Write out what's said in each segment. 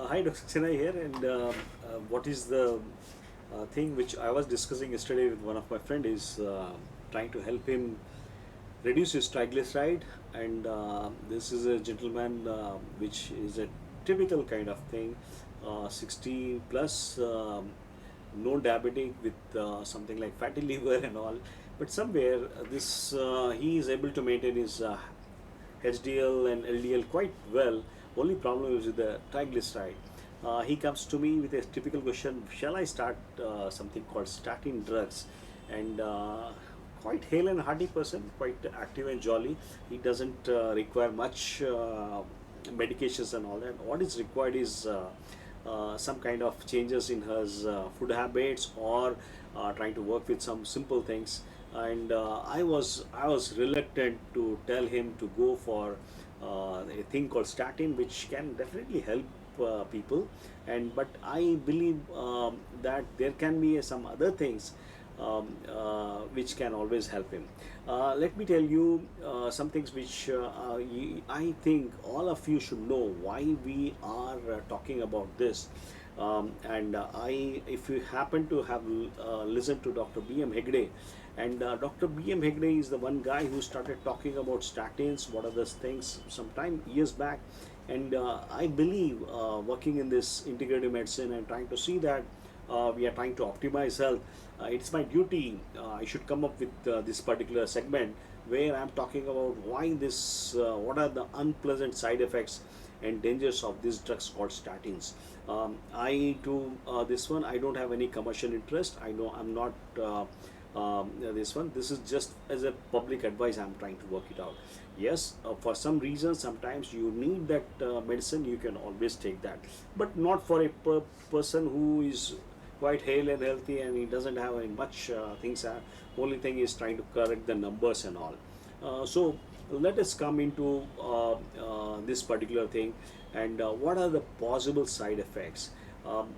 Hi, Dr. Sinha here, and what is the thing which I was discussing yesterday with one of my friend is trying to help him reduce his triglyceride, and this is a gentleman which is a typical kind of thing, 60 plus, no diabetic with something like fatty liver and all, but somewhere this he is able to maintain his HDL and LDL quite well. Only problem is with the triglyceride. He comes to me with a typical question: shall I start something called statin drugs? And quite hale and hearty person, quite active and jolly. He doesn't require much medications and all that. What is required is some kind of changes in his food habits, or trying to work with some simple things. And I was reluctant to tell him to go for a thing called statin, which can definitely help people. And but I believe that there can be some other things which can always help him. Let me tell you some things which I think all of you should know why we are talking about this. If you happen to have listened to Dr. B.M. Hegde, and Dr. B.M. Hegde is the one guy who started talking about statins, what are those things, some time years back. And I believe working in this integrative medicine and trying to see that we are trying to optimize health. It's my duty. I should come up with this particular segment where I'm talking about why this, what are the unpleasant side effects and dangers of these drugs called statins. I do this one. I don't have any commercial interest. I know I'm not. This one, this is just as a public advice. I'm trying to work it out. Yes, for some reason sometimes you need that medicine, you can always take that, but not for a person who is quite hale and healthy and he doesn't have any much things. Only thing is trying to correct the numbers and all. So let us come into this particular thing, and what are the possible side effects.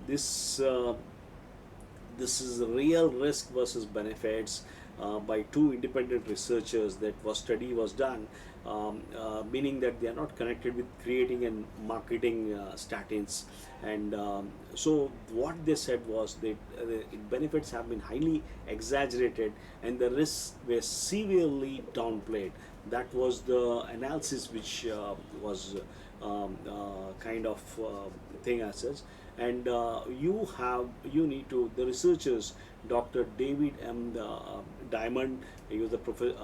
This is real risk versus benefits by two independent researchers. That was study was done, meaning that they are not connected with creating and marketing statins. And so what they said was that the benefits have been highly exaggerated and the risks were severely downplayed. That was the analysis which was kind of thing as such. And you need to, the researchers, Dr. David M. Diamond, he was the professor,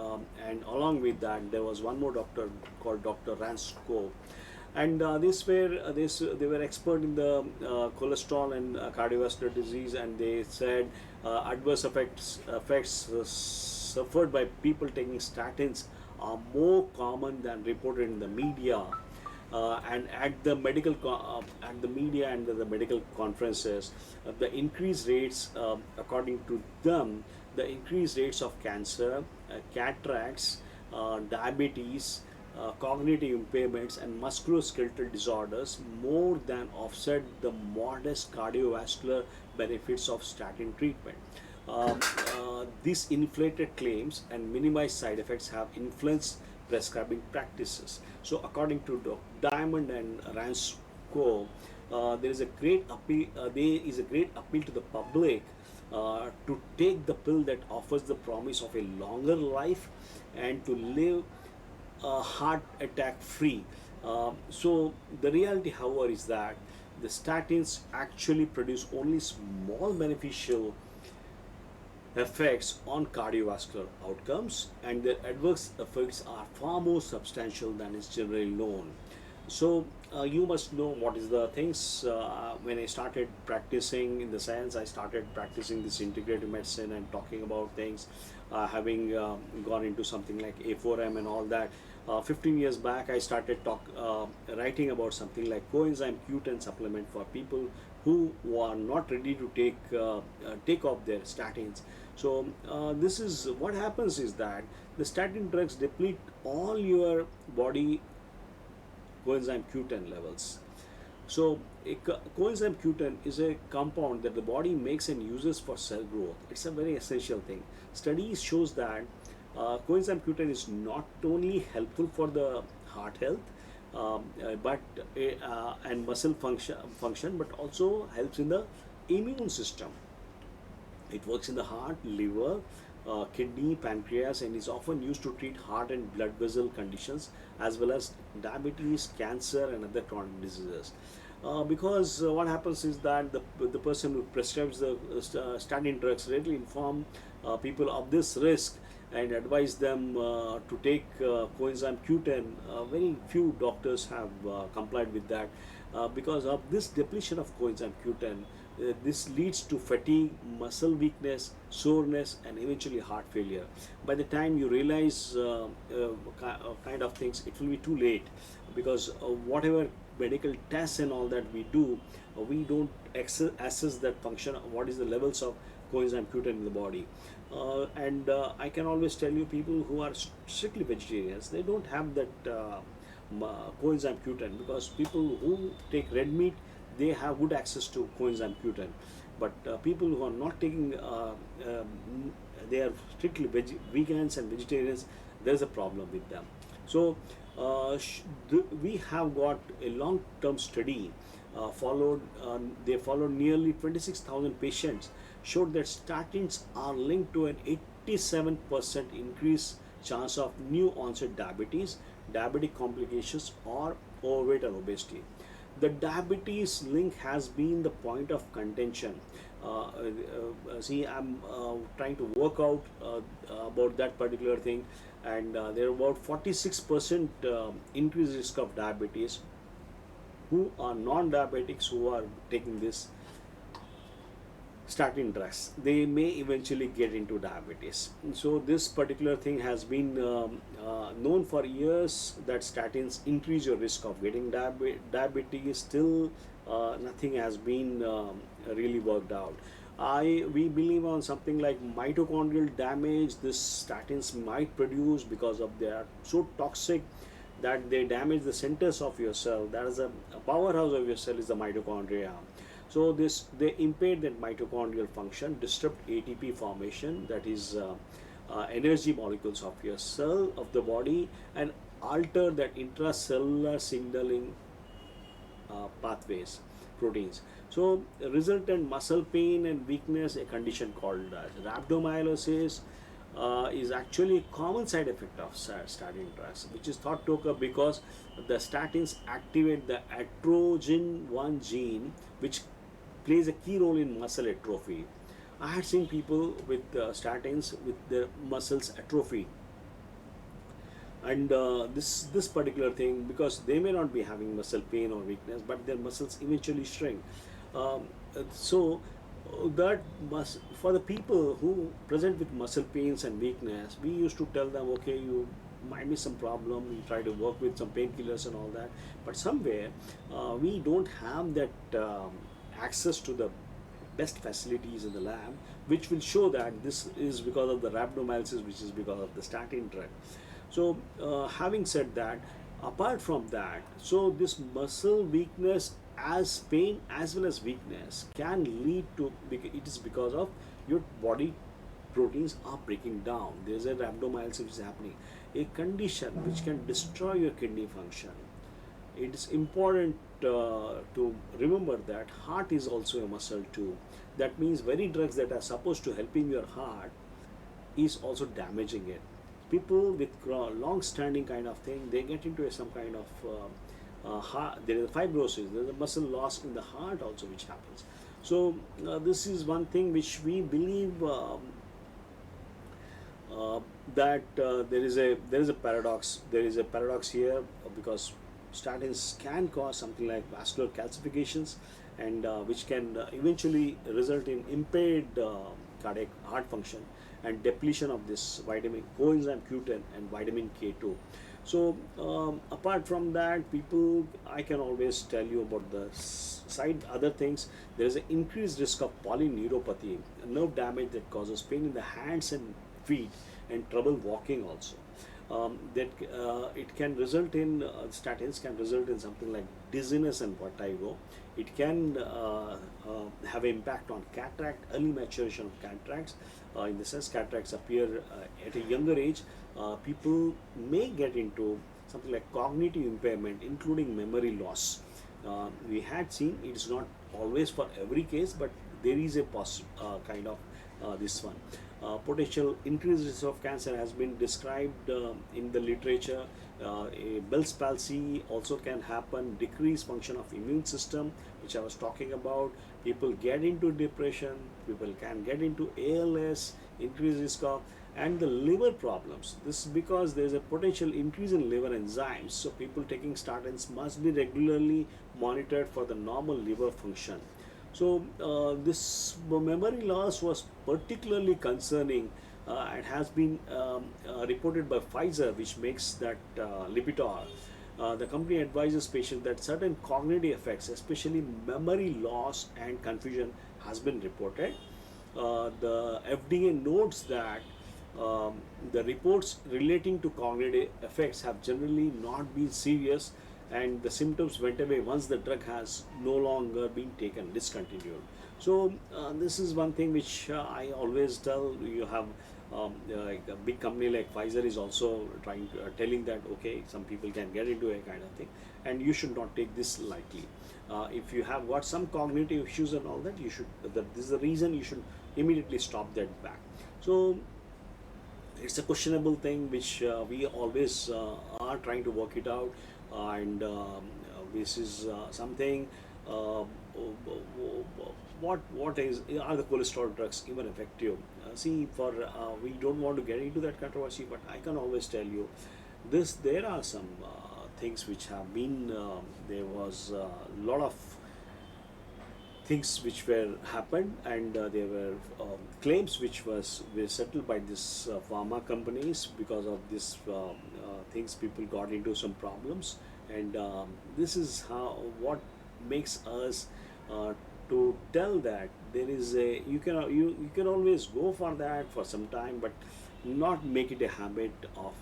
and along with that there was one more doctor called Dr. Ransco. And they were expert in the cholesterol and cardiovascular disease, and they said adverse effects suffered by people taking statins are more common than reported in the media, and at the at the media and the medical conferences. The increased rates, according to them, the increased rates of cancer, cataracts, diabetes, cognitive impairments, and musculoskeletal disorders more than offset the modest cardiovascular benefits of statin treatment. These inflated claims and minimized side effects have influenced prescribing practices. So, according to Diamond and Ransco, there is a great appeal. There is a great appeal to the public to take the pill that offers the promise of a longer life and to live heart attack free. So the reality, however, is that the statins actually produce only small beneficial effects on cardiovascular outcomes, and their adverse effects are far more substantial than is generally known. So you must know what is the things. When I started practicing in the science, I started practicing this integrative medicine and talking about things, having gone into something like A4M and all that. 15 years back, I started writing about something like coenzyme Q10 supplement for people who are not ready to take off their statins. So this is what happens is that the statin drugs deplete all your body coenzyme Q10 levels. So coenzyme Q10 is a compound that the body makes and uses for cell growth. It's a very essential thing. Studies shows that coenzyme Q10 is not only helpful for the heart health, but and muscle function, but also helps in the immune system. It works in the heart, liver, kidney, pancreas, and is often used to treat heart and blood vessel conditions as well as diabetes, cancer, and other chronic diseases. Because what happens is that the person who prescribes the statin drugs readily inform people of this risk and advise them to take coenzyme Q10. Very few doctors have complied with that because of this depletion of coenzyme Q10. This leads to fatigue, muscle weakness, soreness, and eventually heart failure. By the time you realize kind of things, it will be too late, because whatever medical tests and all that we do, we don't assess that function, what is the levels of coenzyme Q10 in the body. And I can always tell you, people who are strictly vegetarians, they don't have that coenzyme Q10, because people who take red meat, they have good access to coenzyme Q10. But people who are not taking, they are strictly vegans and vegetarians, there's a problem with them. So we have got a long-term study they followed nearly 26,000 patients, showed that statins are linked to an 87% increase chance of new onset diabetes, diabetic complications, or overweight or obesity. The diabetes link has been the point of contention. See, I'm trying to work out about that particular thing, and there are about 46% increased risk of diabetes who are non-diabetics who are taking this statin drugs. They may eventually get into diabetes. So this particular thing has been known for years, that statins increase your risk of getting diabetes. Still, nothing has been really worked out. We believe on something like mitochondrial damage. This statins might produce, because of they are so toxic that they damage the centers of your cell. That is a powerhouse of your cell is the mitochondria. So this, they impede that mitochondrial function, disrupt ATP formation, that is energy molecules of your cell of the body, and alter that intracellular signaling pathways, proteins. So resultant muscle pain and weakness, a condition called rhabdomyolysis, is actually a common side effect of statin drugs, which is thought to occur because the statins activate the atrogin 1 gene, which plays a key role in muscle atrophy. I had seen people with statins with their muscles atrophy, and this particular thing, because they may not be having muscle pain or weakness, but their muscles eventually shrink. So that must, for the people who present with muscle pains and weakness, we used to tell them, okay, you might be some problem, you try to work with some painkillers and all that, but somewhere we don't have that access to the best facilities in the lab, which will show that this is because of the rhabdomyolysis, which is because of the statin drug. So having said that, apart from that, so this muscle weakness, as pain as well as weakness, can lead to, it is because of your body proteins are breaking down. There's a rhabdomyolysis which is happening, a condition which can destroy your kidney function. It is important to remember that heart is also a muscle too. That means very drugs that are supposed to helping your heart is also damaging it. People with long-standing kind of thing, they get into some kind of heart, there is a fibrosis, there is a muscle loss in the heart also which happens. So this is one thing which we believe that there is a paradox. There is a paradox here, because statins can cause something like vascular calcifications, and which can eventually result in impaired cardiac heart function and depletion of this vitamin coenzyme Q10 and vitamin K2. So apart from that, people, I can always tell you about the side other things. There is an increased risk of polyneuropathy, a nerve damage that causes pain in the hands and feet and trouble walking also. That it can result in statins can result in something like dizziness and vertigo. It can have an impact on cataract, early maturation of cataracts. In the sense, cataracts appear at a younger age. People may get into something like cognitive impairment, including memory loss. We had seen it is not always for every case, but there is a kind of this one. Potential increased risk of cancer has been described in the literature. A Bell's palsy also can happen, decreased function of immune system, which I was talking about. People get into depression, people can get into ALS, increased risk of, and the liver problems. This is because there is a potential increase in liver enzymes. So people taking statins must be regularly monitored for the normal liver function. So this memory loss was particularly concerning. It has been reported by Pfizer, which makes that Lipitor. The company advises patients that certain cognitive effects, especially memory loss and confusion, has been reported. The FDA notes that the reports relating to cognitive effects have generally not been serious, and the symptoms went away once the drug has no longer been taken, discontinued. So this is one thing which I always tell. You have like a big company like Pfizer is also trying to, telling that okay, some people can get into a kind of thing, and you should not take this lightly. If you have got some cognitive issues and all that, you should. This is the reason you should immediately stop that back. So it's a questionable thing which we always are trying to work it out, and this is something. What is, are the cholesterol drugs even effective? See, for we don't want to get into that controversy, but I can always tell you this: there are some things which have been. There was a lot of things which were happened, and there were claims which were settled by this pharma companies. Because of this things, people got into some problems, and this is how what makes us to tell that there is a, you can always go for that for some time, but not make it a habit of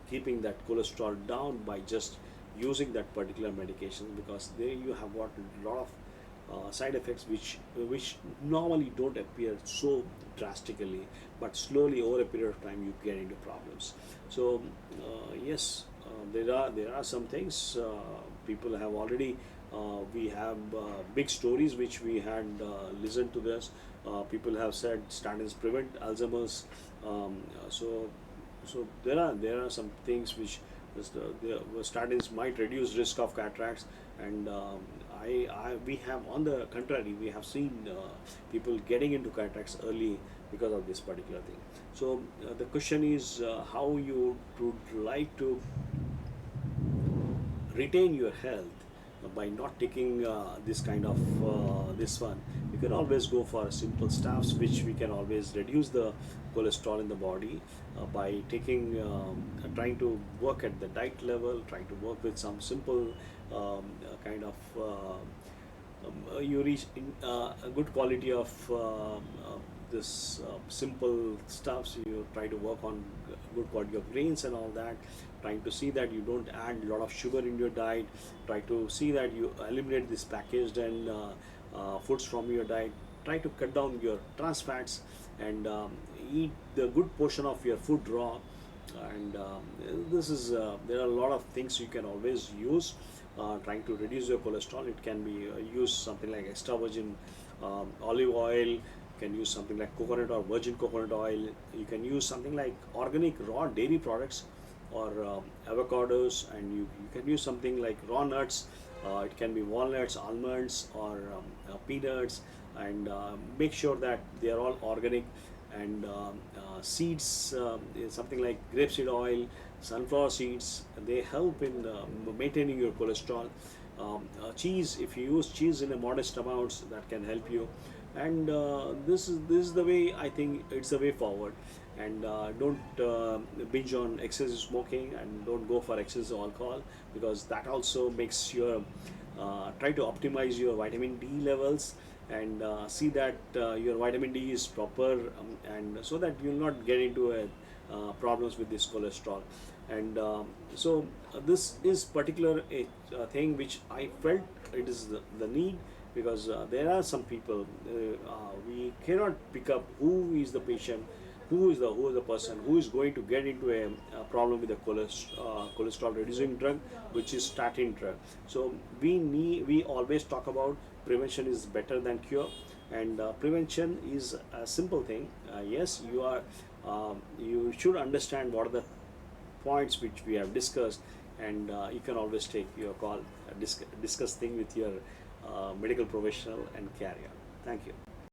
keeping that cholesterol down by just using that particular medication, because there you have got a lot of side effects which normally don't appear so drastically, but slowly over a period of time you get into problems. So yes, there are some things people have already. We have big stories which we had listened to this. People have said statins prevent Alzheimer's. So there are some things which the statins might reduce risk of cataracts, and we have, on the contrary, we have seen people getting into cataracts early because of this particular thing. So the question is how you would like to retain your health by not taking this kind of this one. You can always go for simple stuffs which we can always reduce the cholesterol in the body by taking trying to work at the diet level, trying to work with some simple kind of you reach in, a good quality of this simple stuffs. You try to work on good quality of grains and all that, trying to see that you don't add a lot of sugar in your diet, try to see that you eliminate this packaged and foods from your diet, try to cut down your trans fats, and eat the good portion of your food raw. And this is there are a lot of things you can always use trying to reduce your cholesterol. It can be use something like extra virgin olive oil. You can use something like coconut or virgin coconut oil. You can use something like organic raw dairy products or avocados, and you can use something like raw nuts. It can be walnuts, almonds, or peanuts, and make sure that they are all organic. And seeds, something like grapeseed oil, sunflower seeds, they help in maintaining your cholesterol. Cheese, if you use cheese in a modest amounts, that can help you. And this is the way, I think it's the way forward. And don't binge on excessive smoking, and don't go for excessive alcohol, because that also makes your try to optimize your vitamin D levels, and see that your vitamin D is proper, and so that you'll not get into problems with this cholesterol. And this is particular a thing which I felt it is the need, because there are some people we cannot pick up who is the patient. who is the person who is going to get into a problem with the cholesterol reducing drug, which is statin drug. So we always talk about prevention is better than cure, and prevention is a simple thing. Yes, you should understand what are the points which we have discussed, and you can always take your call, discuss thing with your medical professional and carry on. Thank you.